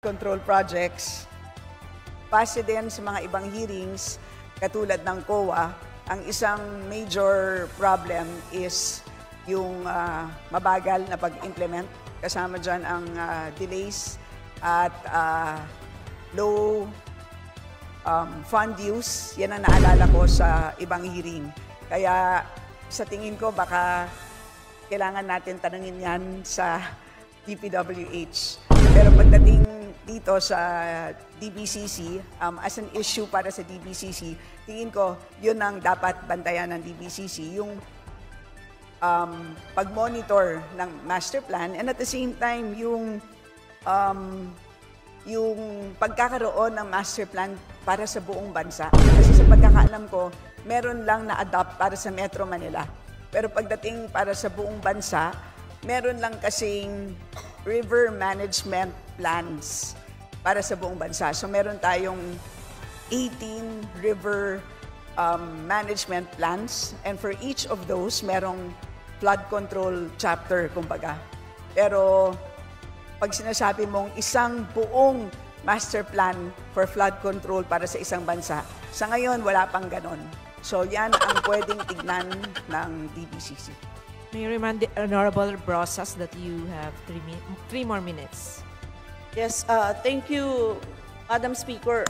control projects. Base din sa mga ibang hearings, katulad ng COA, ang isang major problem is yung mabagal na pag-implement. Kasama dyan ang delays at low fund use. Yan ang naalala ko sa ibang hearing. Kaya sa tingin ko baka kailangan natin tanungin yan sa DPWH. Pero pagdating dito sa DBCC, as an issue para sa DBCC, tingin ko yun ang dapat bantayan ng DBCC, yung pag-monitor ng master plan, and at the same time yung pagkakaroon ng master plan para sa buong bansa. Kasi sa pagkakaalam ko, meron lang na-adopt para sa Metro Manila. Pero pagdating para sa buong bansa, meron lang kasing river management plans para sa buong bansa. So meron tayong 18 river management plans, and for each of those, merong flood control chapter, kumbaga. Pero pag sinasabi mong isang buong master plan for flood control para sa isang bansa, sa ngayon wala pang ganon. So yan ang pwedeng tignan ng DBCC. May I remind the Honorable Brosas that you have 3 more minutes. Yes, thank you, Madam Speaker.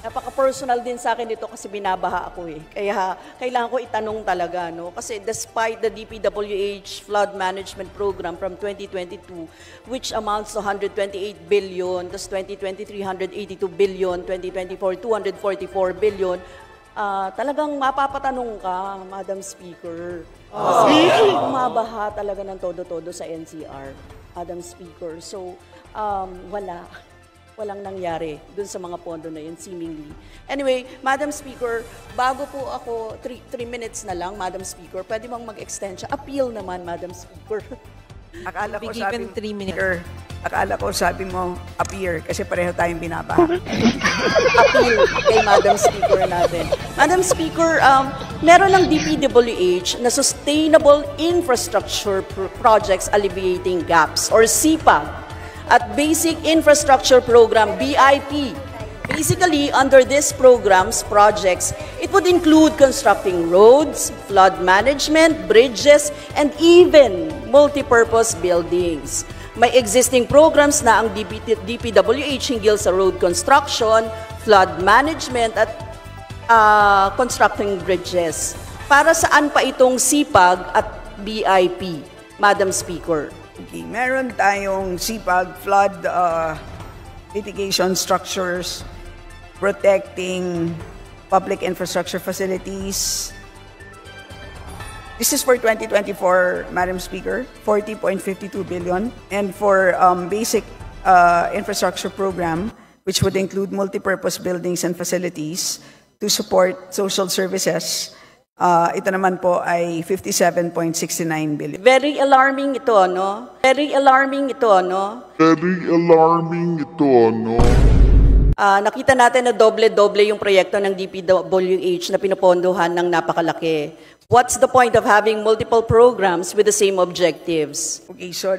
Napaka-personal din sa akin ito kasi binabaha ako eh. Kaya kailangan ko itanong talaga, no? Kasi despite the DPWH Flood Management Program from 2022, which amounts to 128 billion, tas 2023, 182 billion, 2024, 244 billion, talagang mapapatanong ka, Madam Speaker. Kasi bumabaha talaga ng todo-todo sa NCR, Madam Speaker. So, walang nangyari dun sa mga pondo na yun, seemingly. Anyway, Madam Speaker, bago po ako, 3 minutes na lang, Madam Speaker, pwede bang mag-extend siya? Appeal naman, Madam Speaker. Akala ko Be given 3 minutes. Akala ko sabi mo, appear, kasi pareho tayong binabaha. Appeal kay Madam Speaker natin. Madam Speaker, meron ng DPWH na Sustainable Infrastructure Projects Alleviating Gaps, or SIPAG, at Basic Infrastructure Program, BIP. Basically, under these projects, it would include constructing roads, flood management, bridges, and even multipurpose buildings. May existing programs na ang DPWH hinggil sa road construction, flood management, at constructing bridges. Para saan pa itong SIPAG at BIP, Madam Speaker? Okay, meron tayong SIPAG, flood litigation structures, protecting public infrastructure facilities. This is for 2024, Madam Speaker, 40.52 billion. And for basic infrastructure program, which would include multipurpose buildings and facilities to support social services, ito naman po ay 57.69 billion. Very alarming ito, no? Very alarming ito, no? Very alarming ito, no? Nakita natin na doble-doble yung proyekto ng DPWH na pinopondohan ng napakalaki. What's the point of having multiple programs with the same objectives? Okay, so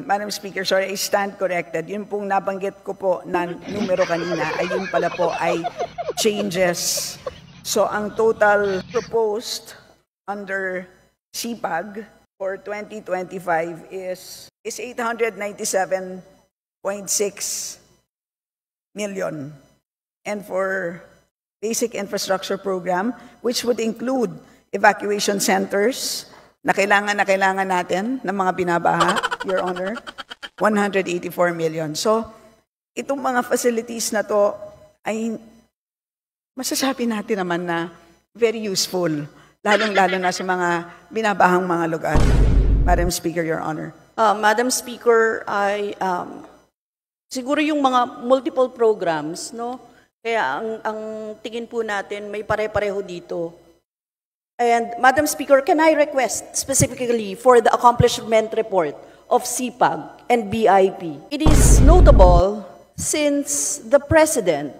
Madam Speaker, sorry, I stand corrected. Yun pong nabanggit ko po na numero kanina, ay yun pala po ay changes. So ang total proposed under SIPAG for 2025 is 897.6 million. And for basic infrastructure program, which would include evacuation centers na kailangan natin ng mga binabaha, Your Honor, 184 million. So itong mga facilities na to ay masasabi natin naman na very useful, lalong-lalo na sa mga binabahang mga lugar. Madam Speaker, Your Honor. Madam Speaker, siguro yung mga multiple programs, no? Kaya ang tingin po natin may pare-pareho dito. And Madam Speaker, can I request specifically for the accomplishment report of SIPAG and BIP? It is notable since the President,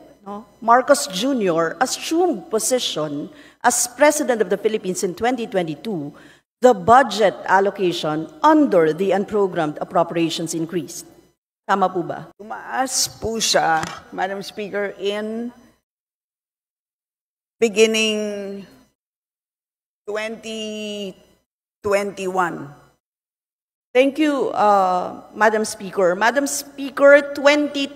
Marcos Jr., assumed position as President of the Philippines in 2022, the budget allocation under the unprogrammed appropriations increased. Tama po ba? Tumaas po siya, Madam Speaker, in beginning 2021. Thank you, Madam Speaker. Madam Speaker, 2022,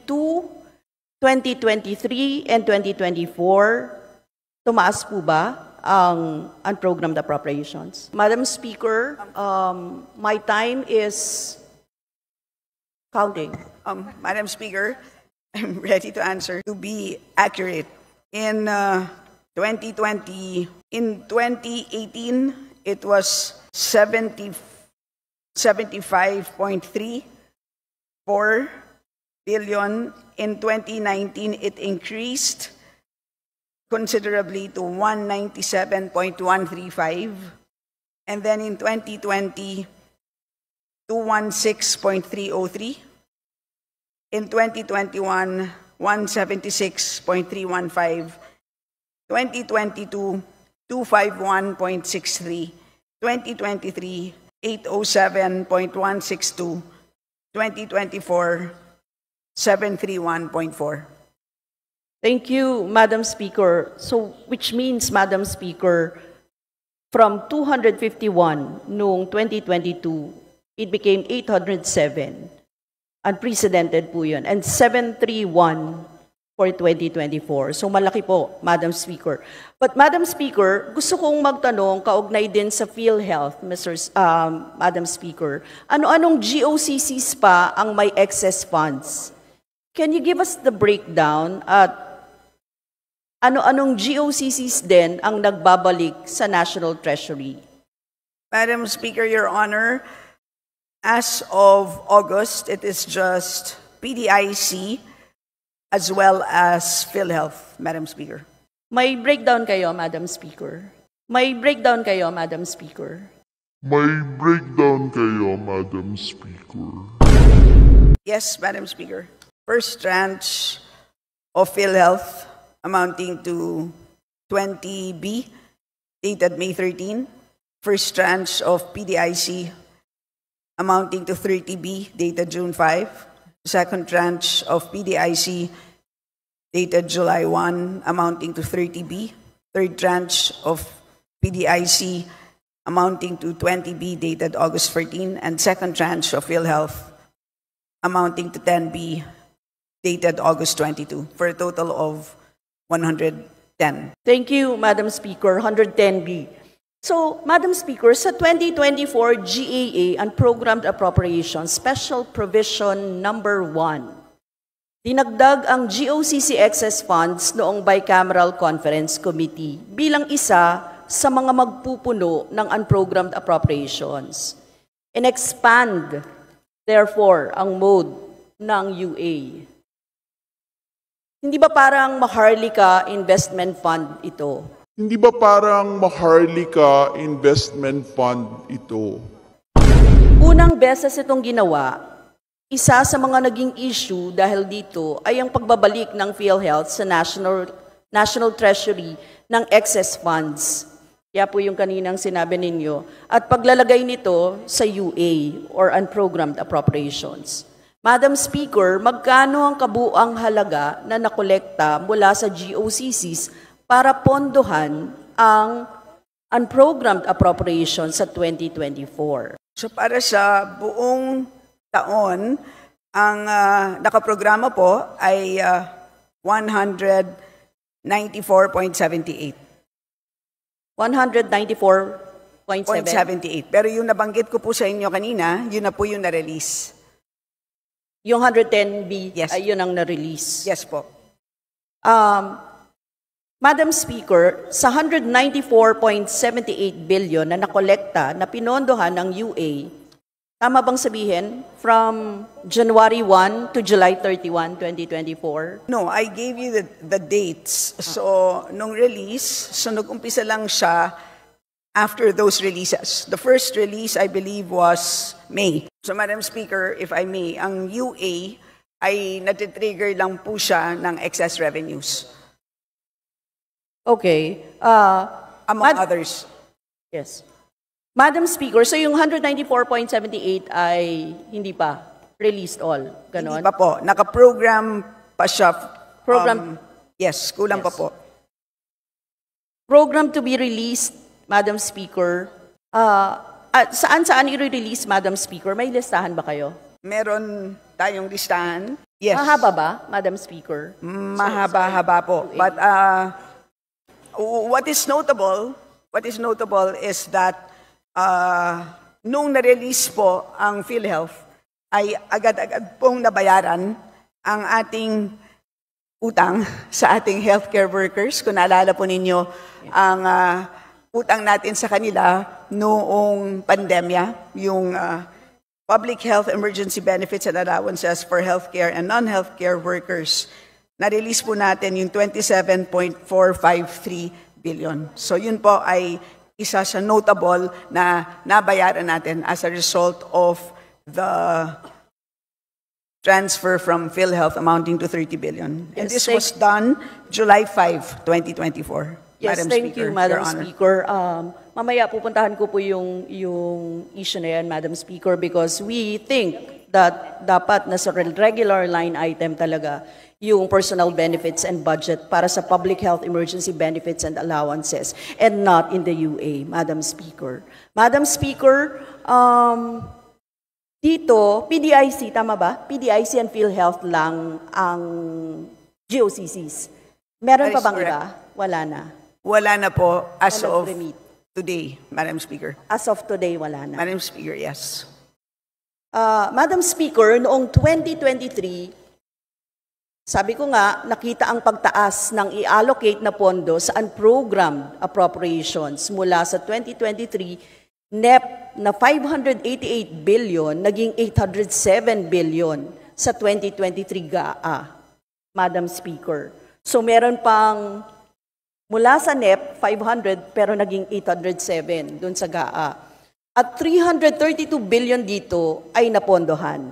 2023, and 2024, tumaas po ba ang unprogrammed appropriations? Madam Speaker, my time is counting. Madam Speaker, I'm ready to answer. To be accurate, in 2020, in 2018, it was 75.34 billion. In 2019, it increased considerably to 197.135. And then in 2020, 216.303. In 2021, 176.315. 2022, 251.63. 2023, 807.162. 2024, 731.4. Thank you, Madam Speaker. So, which means, Madam Speaker, from 251 noong 2022, it became 807. Unprecedented po yun. And 731 for 2024. So, malaki po, Madam Speaker. But, Madam Speaker, gusto kong magtanong, kaugnay din sa PhilHealth, Madam Speaker, ano-anong GOCCs pa ang may excess funds? Can you give us the breakdown at ano-anong GOCCs din ang nagbabalik sa National Treasury? Madam Speaker, Your Honor, as of August, it is just PDIC as well as PhilHealth, Madam Speaker. May breakdown kayo, Madam Speaker. May breakdown kayo, Madam Speaker. May breakdown kayo, Madam Speaker. Yes, Madam Speaker. First tranche of PhilHealth amounting to 20B, dated May 13. First tranche of PDIC amounting to 30B, dated June 5. Second tranche of PDIC, dated July 1, amounting to 30B. Third tranche of PDIC, amounting to 20B, dated August 14. And second tranche of PhilHealth, amounting to 10B, dated August 22, for a total of 110. Thank you, Madam Speaker. 110B. So, Madam Speaker, sa 2024 GAA Unprogrammed Appropriations Special Provision Number 1, dinagdag ang GOCC excess funds noong Bicameral Conference Committee bilang isa sa mga magpupuno ng unprogrammed appropriations. And expand, therefore, ang mode ng UA. Hindi ba parang Maharlika Investment Fund ito? Hindi ba parang Maharlika Investment Fund ito? Unang beses itong ginawa, isa sa mga naging issue dahil dito ay ang pagbabalik ng PhilHealth sa National Treasury ng excess funds. Kaya po yung kaninang sinabi ninyo. At paglalagay nito sa UA or Unprogrammed Appropriations. Madam Speaker, magkano ang kabuang halaga na nakolekta mula sa GOCCs para pondohan ang unprogrammed appropriation sa 2024? So para sa buong taon, ang nakaprograma po ay 194.78. 194.7? Pero yung nabanggit ko po sa inyo kanina, yun na po yung na-release. Yung 110B, Yes. ay yun ang na-release. Yes po. Madam Speaker, sa 194.78 billion na nakolekta na pinondohan ng UA, tama bang sabihin, from January 1 to July 31, 2024? No, I gave you the dates. So, nung release, so nag-umpisa lang siya after those releases. The first release, I believe, was May. So, Madam Speaker, if I may, ang UA ay natitrigger lang po siya ng excess revenues. Okay. Among others. Yes. Madam Speaker, so yung 194.78 ay hindi pa? released all. Ganon? Hindi pa po. Naka-program pa siya. Program- Yes, kulang pa po. Program to be released, Madam Speaker. Saan-saan i-release, Madam Speaker? May listahan ba kayo? Meron tayong listahan. Yes. Mahaba ba, Madam Speaker? Mahaba-haba po. But what is notable is that nung na-release po ang PhilHealth, ay agad-agad pong nabayaran ang ating utang sa ating healthcare workers. Kung naalala po ninyo, ang utang natin sa kanila noong pandemya, yung Public Health Emergency Benefits and Allowances for Healthcare and Non-Healthcare Workers. Na-release po natin yung 27.453 billion. So yun po ay isa sa notable na nabayaran natin as a result of the transfer from PhilHealth amounting to 30 billion. And Yes, this was done July 5, 2024. Yes, Madam thank Speaker, you, Madam Your Honor. Speaker. Mamaya pupuntahan ko po yung issue na yan, Madam Speaker, because we think that dapat nasa regular line item talaga yung personal benefits and budget para sa public health emergency benefits and allowances and not in the UA, Madam Speaker. Madam Speaker, dito, PDIC, tama ba? PDIC and PhilHealth lang ang GOCCs. Meron That pa is bang correct. iba? Wala na. Wala na po as Walang of remit. today, Madam Speaker. As of today, wala na. Madam Speaker, yes. Madam Speaker, noong 2023, sabi ko nga, nakita ang pagtaas ng i-allocate na pondo sa unprogrammed appropriations mula sa 2023 NEP na 588 billion, naging 807 billion sa 2023 GAA, Madam Speaker. So meron pang mula sa NEP, 500, pero naging 807 doon sa GAA. At 332 billion dito ay napondohan.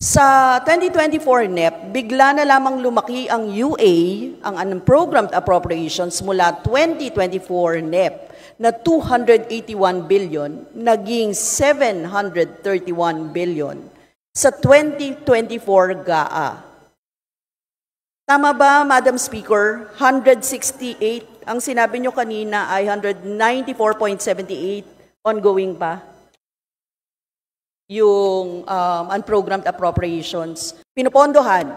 Sa 2024 NEP, bigla na lamang lumaki ang UA, ang unprogrammed appropriations mula 2024 NEP na 281 billion, naging 731 billion sa 2024 GAA. Tama ba, Madam Speaker? 168, ang sinabi nyo kanina ay 194.78 ongoing pa. Yung unprogrammed appropriations, pinupondohan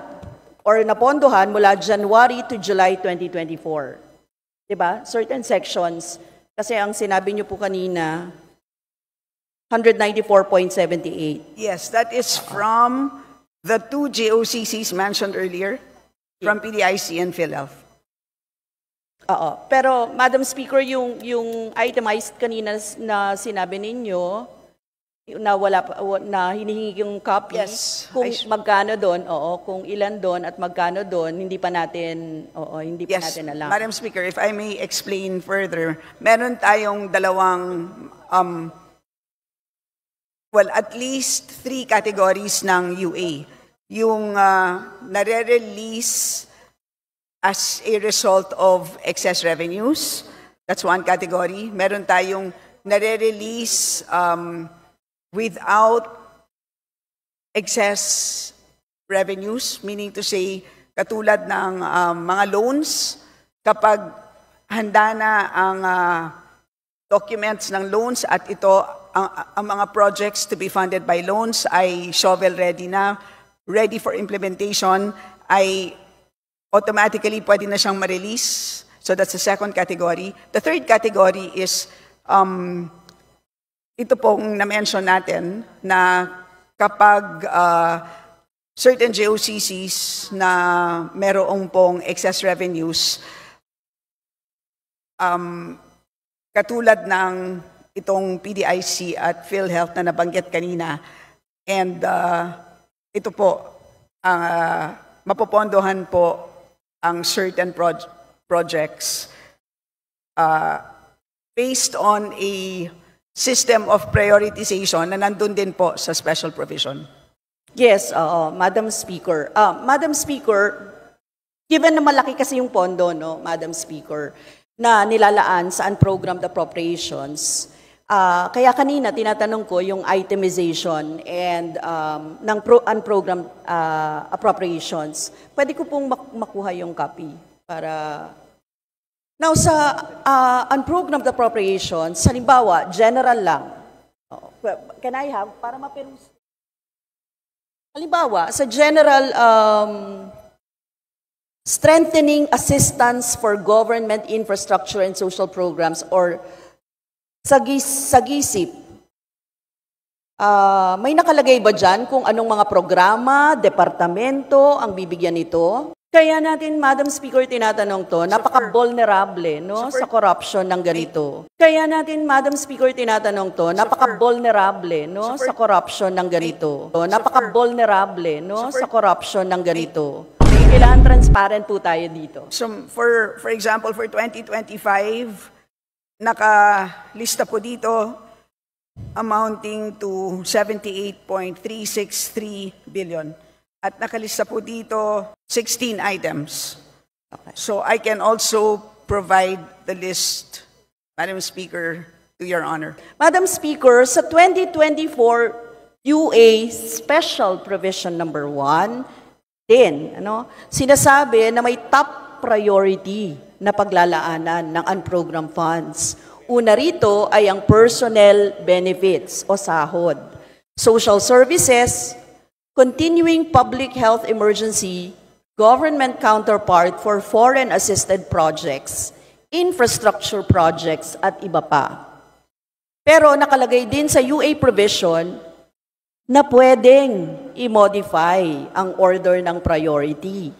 or napondohan mula January to July 2024. Diba? Certain sections, kasi ang sinabi nyo po kanina, 194.78. Yes, that is from the two GOCCs mentioned earlier, from PDIC and PhilHealth. Oo. Pero, Madam Speaker, yung itemized kanina na sinabi ninyo, na na hinihingi yung copy, Yes. kung magkano doon, kung ilan doon at magkano doon, hindi pa natin Yes, alam. Madam Speaker, if I may explain further, meron tayong dalawang, at least 3 categories ng UA. Yung nare-release as a result of excess revenues, that's one category. Meron tayong nare-release without excess revenues, meaning to say, katulad ng mga loans, kapag handa na ang documents ng loans at ito, ang mga projects to be funded by loans ay shovel ready na, ready for implementation, ay automatically pwede na siyang ma-release. So that's the second category. The third category is ito pong na-mention natin na kapag certain GOCCs na merong pong excess revenues, katulad ng itong PDIC at PhilHealth na nabanggit kanina, and ito po, mapopondohan po ang certain projects based on a system of prioritization na nandun din po sa special provision. Yes, Madam Speaker. Madam Speaker, given na malaki kasi yung pondo, no, Madam Speaker, na nilalaan sa unprogrammed appropriations, Kaya kanina tinatanong ko yung itemization and ng unprogrammed appropriations. Pwede ko pong makuha yung copy para... Now, sa unprogrammed appropriations, halimbawa, general lang. Can I have, para mapirus? Halimbawa, sa general, strengthening assistance for government infrastructure and social programs or sa GISIP, may nakalagay ba dyan kung anong mga programa, departamento ang bibigyan nito? Kaya natin, Madam Speaker, tinatanong to, napaka-vulnerable no, sa corruption ng ganito. Kaya natin, Madam Speaker, tinatanong to, napaka-vulnerable no, sa corruption ng ganito. Napaka-vulnerable no, sa corruption ng ganito. Kailangan transparent po tayo dito. So for example, for 2025, nakalista po dito amounting to 78.363 billion. At nakalista po dito 16 items. Okay. So I can also provide the list, Madam Speaker, to your honor. Madam Speaker, sa 2024 UA Special Provision number 1, sinasabi na may top priority na paglalaanan ng unprogrammed funds. Una rito ay ang personnel benefits o sahod, social services, continuing public health emergency, government counterpart for foreign assisted projects, infrastructure projects, at iba pa. Pero nakalagay din sa UA provision na pwedeng i-modify ang order ng priority.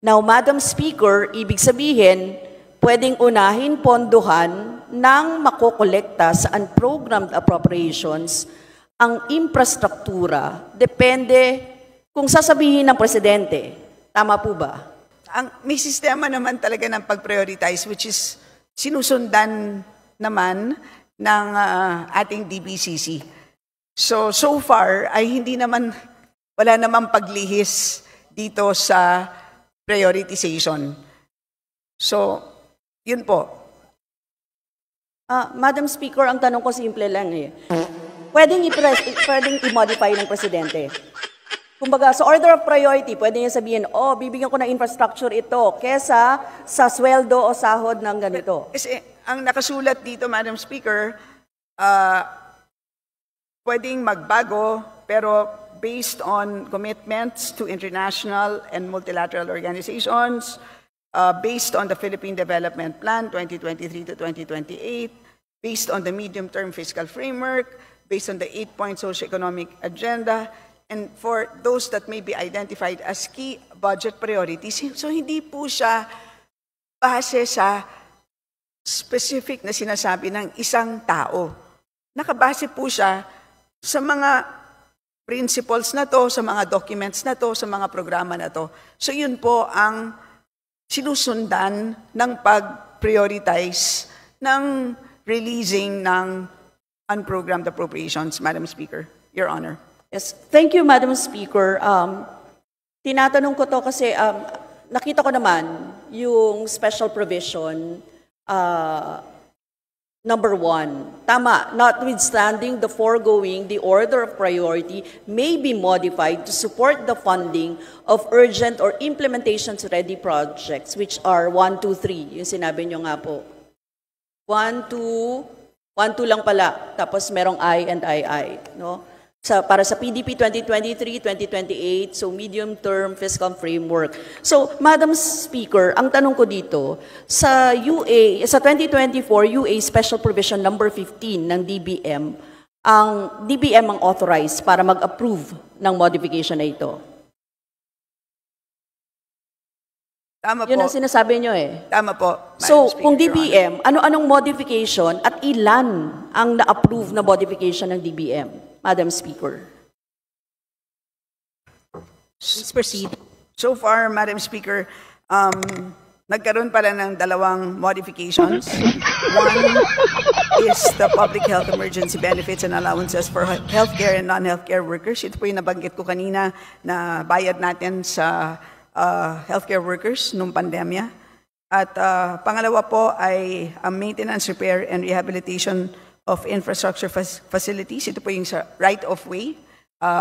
Now, Madam Speaker, ibig sabihin, pwedeng unahin pondohan ng makokolekta sa unprogrammed appropriations ang infrastruktura, depende kung sasabihin ng presidente. Tama po ba? May sistema naman talaga ng pag-prioritize, which is sinusundan naman ng ating DBCC. So far, ay wala namang paglihis dito sa prioritization. So, yun po. Madam Speaker, ang tanong ko simple lang eh. Pwedeng i-modify ng presidente. Kumbaga, sa order of priority, pwede niya sabihin, bibigyan ko ng infrastructure ito kesa sa sweldo o sahod ng ganito. Kasi ang nakasulat dito, Madam Speaker, pwedeng magbago, pero based on commitments to international and multilateral organizations, based on the Philippine Development Plan 2023 to 2028, based on the medium-term fiscal framework, based on the 8-point socioeconomic agenda, and for those that may be identified as key budget priorities. So hindi po siya base sa specific na sinasabi ng isang tao. Nakabase po siya sa mga principles na to, sa mga documents na to, sa mga programa na to. So yun po ang sinusundan ng pag-prioritize ng releasing ng unprogrammed appropriations, Madam Speaker, Your Honor. Yes, thank you, Madam Speaker. Tinatanong ko to kasi nakita ko naman yung special provision number 1. Tama, notwithstanding the foregoing, the order of priority may be modified to support the funding of urgent or implementations-ready projects, which are 1, 2, 3. Yung sinabi nyo nga po. 1, 2 lang pala, tapos merong I and II, no? Para sa PDP 2023-2028, so medium-term fiscal framework. So, Madam Speaker, ang tanong ko dito, sa 2024 UA Special Provision number 15 ng DBM, ang DBM ang authorized para mag-approve ng modification na ito. Tama Yun po. ang sinasabi nyo eh. Tama po. So, Speaker, kung Your Honor. DBM, ano-anong modification at ilan ang na-approve na modification ng DBM, Madam Speaker? Please proceed. So far, Madam Speaker, nagkaroon pala ng 2 modifications. One is the public health emergency benefits and allowances for healthcare and non-healthcare workers. Ito po yung nabanggit ko kanina na bayad natin sa healthcare workers nung pandemya. At pangalawa po ay maintenance, repair, and rehabilitation of infrastructure facilities. Ito po yung sa right of way.